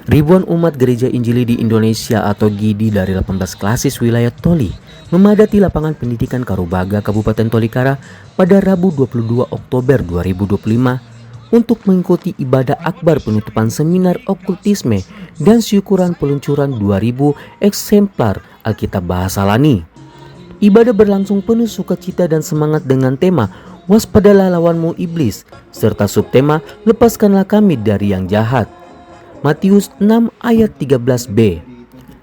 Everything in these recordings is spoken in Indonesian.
Ribuan umat gereja Injili di Indonesia atau GIDI dari 18 klasis wilayah Toli memadati lapangan pendidikan Karubaga Kabupaten Tolikara pada Rabu 22 Oktober 2025 untuk mengikuti ibadah akbar penutupan seminar okultisme dan syukuran peluncuran 2000 eksemplar Alkitab Bahasa Lani. Ibadah berlangsung penuh sukacita dan semangat dengan tema Waspadalah lawanmu iblis serta subtema Lepaskanlah kami dari yang jahat. Matius 6 ayat 13b.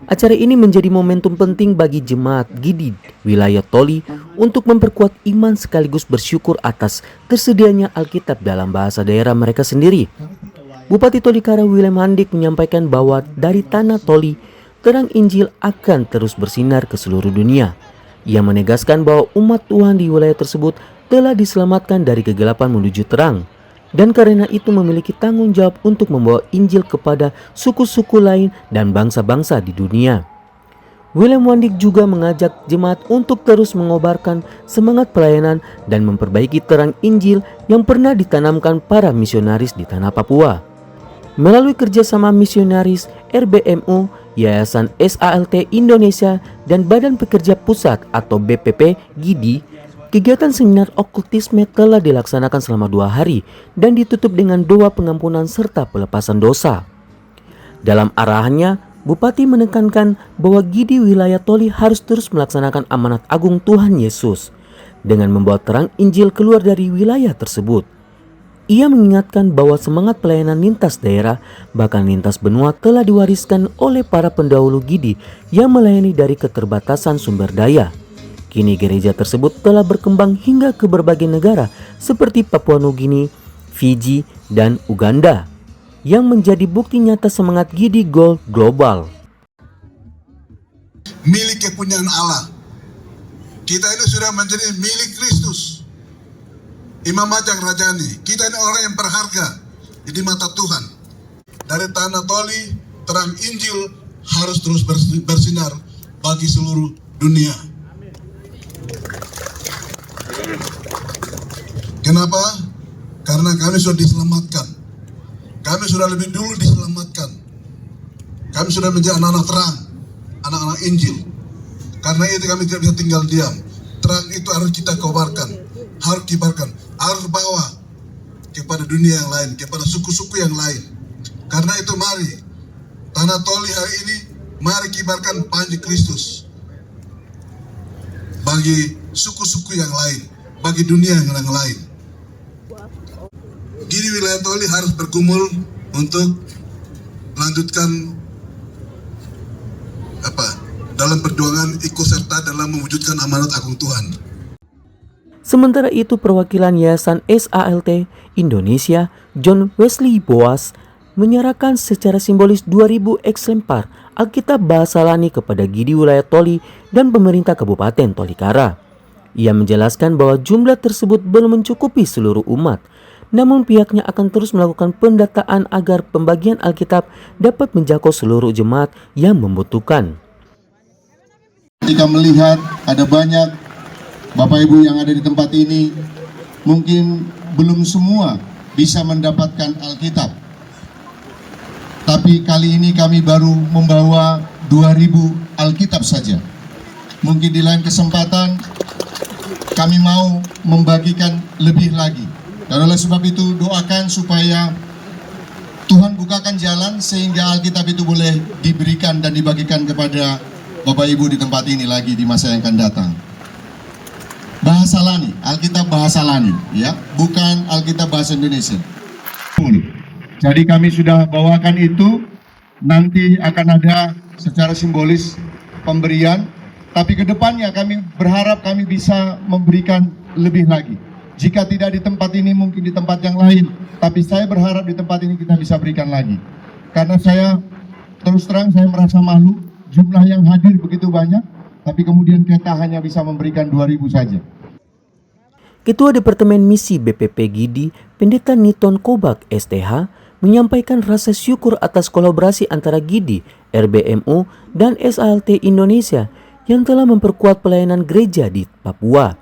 Acara ini menjadi momentum penting bagi jemaat GIDI wilayah Toli untuk memperkuat iman sekaligus bersyukur atas tersedianya Alkitab dalam bahasa daerah mereka sendiri. Bupati Tolikara William Handik menyampaikan bahwa dari tanah Toli, terang Injil akan terus bersinar ke seluruh dunia. Ia menegaskan bahwa umat Tuhan di wilayah tersebut telah diselamatkan dari kegelapan menuju terang, dan karena itu memiliki tanggung jawab untuk membawa Injil kepada suku-suku lain dan bangsa-bangsa di dunia. William Wandik juga mengajak jemaat untuk terus mengobarkan semangat pelayanan dan memperbaiki terang Injil yang pernah ditanamkan para misionaris di tanah Papua. Melalui kerjasama misionaris RBMU, Yayasan SALT Indonesia, dan Badan Pekerja Pusat atau BPP GIDI, kegiatan seminar okultisme telah dilaksanakan selama 2 hari dan ditutup dengan doa pengampunan serta pelepasan dosa. Dalam arahannya, Bupati menekankan bahwa GIDI wilayah Toli harus terus melaksanakan amanat agung Tuhan Yesus dengan membawa terang Injil keluar dari wilayah tersebut. Ia mengingatkan bahwa semangat pelayanan lintas daerah, bahkan lintas benua telah diwariskan oleh para pendahulu GIDI yang melayani dari keterbatasan sumber daya. Kini gereja tersebut telah berkembang hingga ke berbagai negara seperti Papua Nugini, Fiji, dan Uganda, yang menjadi bukti nyata semangat GIDI Goal Global. Milik kepunyaan Allah. Kita ini sudah menjadi milik Kristus. Imam Ajang Rajani, kita ini orang yang berharga di mata Tuhan. Dari tanah Toli, terang Injil harus terus bersinar bagi seluruh dunia. Kenapa? Karena kami sudah diselamatkan. Kami sudah lebih dulu diselamatkan. Kami sudah menjadi anak-anak terang, anak-anak Injil. Karena itu kami tidak bisa tinggal diam. Terang itu harus kita kobarkan, harus kibarkan, harus bawa kepada dunia yang lain, kepada suku-suku yang lain. Karena itu mari, tanah Toli hari ini, mari kibarkan panji Kristus bagi suku-suku yang lain, bagi dunia yang lain. GIDI wilayah Toli harus bergumul untuk melanjutkan dalam perjuangan ikut serta dalam mewujudkan amanat agung Tuhan. Sementara itu, perwakilan Yayasan SALT Indonesia, John Wesley Boas, menyerahkan secara simbolis 2000 eksemplar Alkitab Bahasa Lani kepada GIDI wilayah Toli dan pemerintah Kabupaten Tolikara. Ia menjelaskan bahwa jumlah tersebut belum mencukupi seluruh umat, namun pihaknya akan terus melakukan pendataan agar pembagian Alkitab dapat menjangkau seluruh jemaat yang membutuhkan. Ketika melihat ada banyak Bapak Ibu yang ada di tempat ini, mungkin belum semua bisa mendapatkan Alkitab. Tapi kali ini kami baru membawa 2000 Alkitab saja. Mungkin di lain kesempatan kami mau membagikan lebih lagi. Dan oleh sebab itu doakan supaya Tuhan bukakan jalan sehingga Alkitab itu boleh diberikan dan dibagikan kepada Bapak Ibu di tempat ini lagi di masa yang akan datang. Bahasa Lani, Alkitab Bahasa Lani, ya, bukan Alkitab Bahasa Indonesia. Jadi kami sudah bawakan itu, nanti akan ada secara simbolis pemberian, tapi ke depannya kami berharap kami bisa memberikan lebih lagi. Jika tidak di tempat ini, mungkin di tempat yang lain, tapi saya berharap di tempat ini kita bisa berikan lagi. Karena saya, terus terang saya merasa malu, jumlah yang hadir begitu banyak, tapi kemudian kita hanya bisa memberikan 2000 saja. Ketua Departemen Misi BPP GIDI, Pendeta Niton Kobak STH, menyampaikan rasa syukur atas kolaborasi antara GIDI, RBMU, dan SALT Indonesia yang telah memperkuat pelayanan gereja di Papua.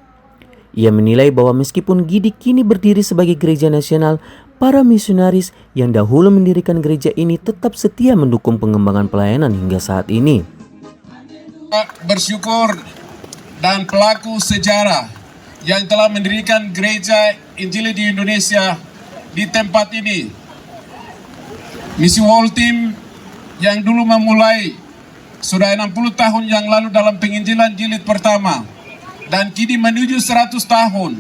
Ia menilai bahwa meskipun GIDI kini berdiri sebagai gereja nasional, para misionaris yang dahulu mendirikan gereja ini tetap setia mendukung pengembangan pelayanan hingga saat ini. Bersyukur dan pelaku sejarah yang telah mendirikan gereja Injili di Indonesia di tempat ini. Misi World Team yang dulu memulai sudah 60 tahun yang lalu dalam penginjilan jilid pertama dan kini menuju 100 tahun.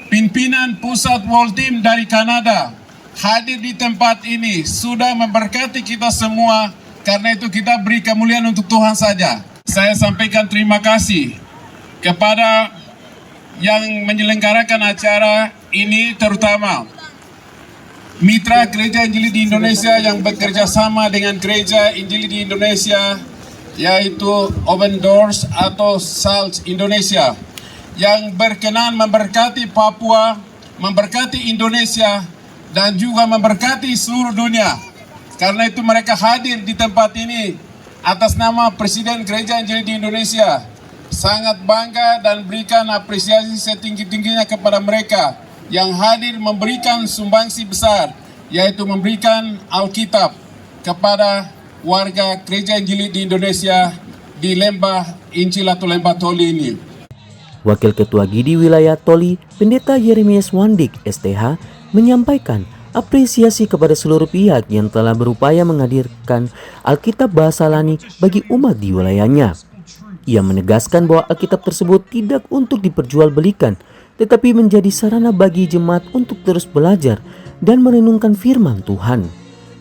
Pimpinan pusat World Team dari Kanada hadir di tempat ini sudah memberkati kita semua, karena itu kita beri kemuliaan untuk Tuhan saja. Saya sampaikan terima kasih kepada yang menyelenggarakan acara ini, terutama Mitra Gereja Injili di Indonesia yang bekerja sama dengan Gereja Injili di Indonesia, yaitu Open Doors atau SALT Indonesia, yang berkenan memberkati Papua, memberkati Indonesia, dan juga memberkati seluruh dunia. Karena itu mereka hadir di tempat ini atas nama Presiden Gereja Injili di Indonesia. Sangat bangga dan berikan apresiasi setinggi-tingginya kepada mereka yang hadir memberikan sumbangsi besar, yaitu memberikan Alkitab kepada warga Gereja Injili di Indonesia di Lembah Injil atau Lembah Toli ini. Wakil Ketua GIDI Wilayah Toli, Pendeta Yeremias Wandik, STH, menyampaikan apresiasi kepada seluruh pihak yang telah berupaya menghadirkan Alkitab bahasa Lani bagi umat di wilayahnya. Ia menegaskan bahwa Alkitab tersebut tidak untuk diperjualbelikan, tetapi menjadi sarana bagi jemaat untuk terus belajar dan merenungkan firman Tuhan.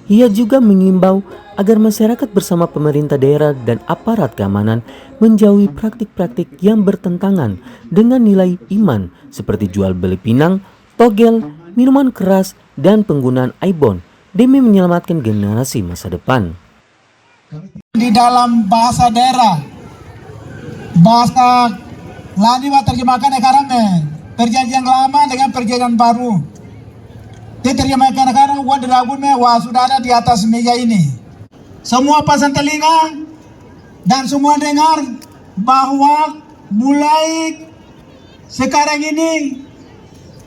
Ia juga mengimbau agar masyarakat bersama pemerintah daerah dan aparat keamanan menjauhi praktik-praktik yang bertentangan dengan nilai iman seperti jual beli pinang, togel, minuman keras, dan penggunaan iPhone demi menyelamatkan generasi masa depan. Di dalam bahasa daerah, bahasa Lani terjemahkan sekarang perjanjian lama dengan perjanjian baru. Diterjemahkan sekarang sudah ada di atas meja ini. Semua pasang telinga dan semua dengar bahwa mulai sekarang ini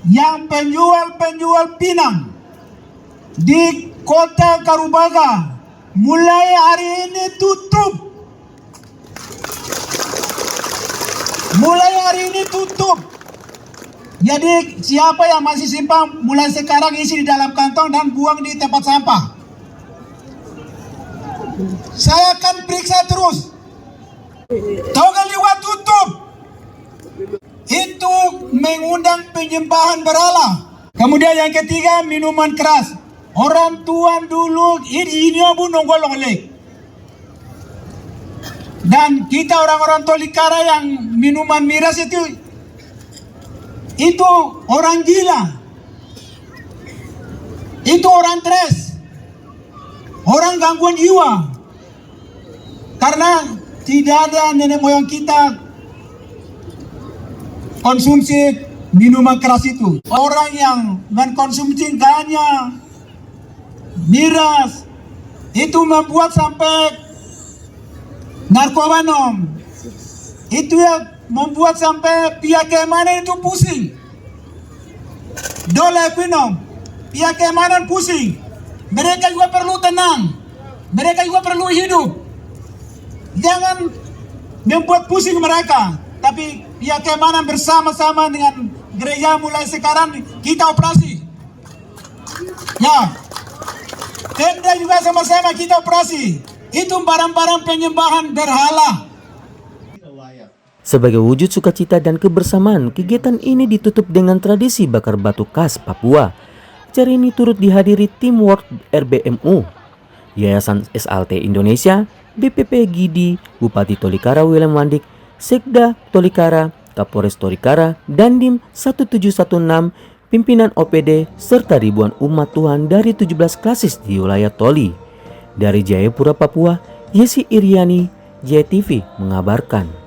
yang penjual pinang di kota Karubaga mulai hari ini tutup. Mulai hari ini tutup. Jadi siapa yang masih simpan mulai sekarang isi di dalam kantong dan buang di tempat sampah. Saya akan periksa terus. Togel juga tutup. Itu mengundang penyembahan berhala. Kemudian yang ketiga, minuman keras. Orang tua dulu ini pun nonggol oleh. Dan kita orang-orang Tolikara yang minuman miras itu orang gila. Itu orang stres. Orang gangguan jiwa. Karena tidak ada nenek moyang kita konsumsi minuman keras itu. Orang yang mengkonsumsi ganja, miras, itu membuat sampai narkoba nom. Itu yang membuat sampai pihak keamanan itu pusing. Dola equinom, pihak keamanan pusing. Mereka juga perlu tenang. Mereka juga perlu hidup. Jangan membuat pusing mereka. Tapi pihak keamanan bersama-sama dengan gereja mulai sekarang kita operasi. Ya, Pemda juga sama-sama kita operasi. Itu barang-barang penyembahan berhala. Sebagai wujud sukacita dan kebersamaan, kegiatan ini ditutup dengan tradisi bakar batu khas Papua. Acara ini turut dihadiri tim World RBMU, Yayasan SALT Indonesia, BPP GIDI, Bupati Tolikara William Wandik, Sekda Tolikara, Kapolres Tolikara, Dandim 1716, pimpinan OPD, serta ribuan umat Tuhan dari 17 klasis di wilayah Toli. Dari Jayapura, Papua, Yesi Iriani, JTV mengabarkan.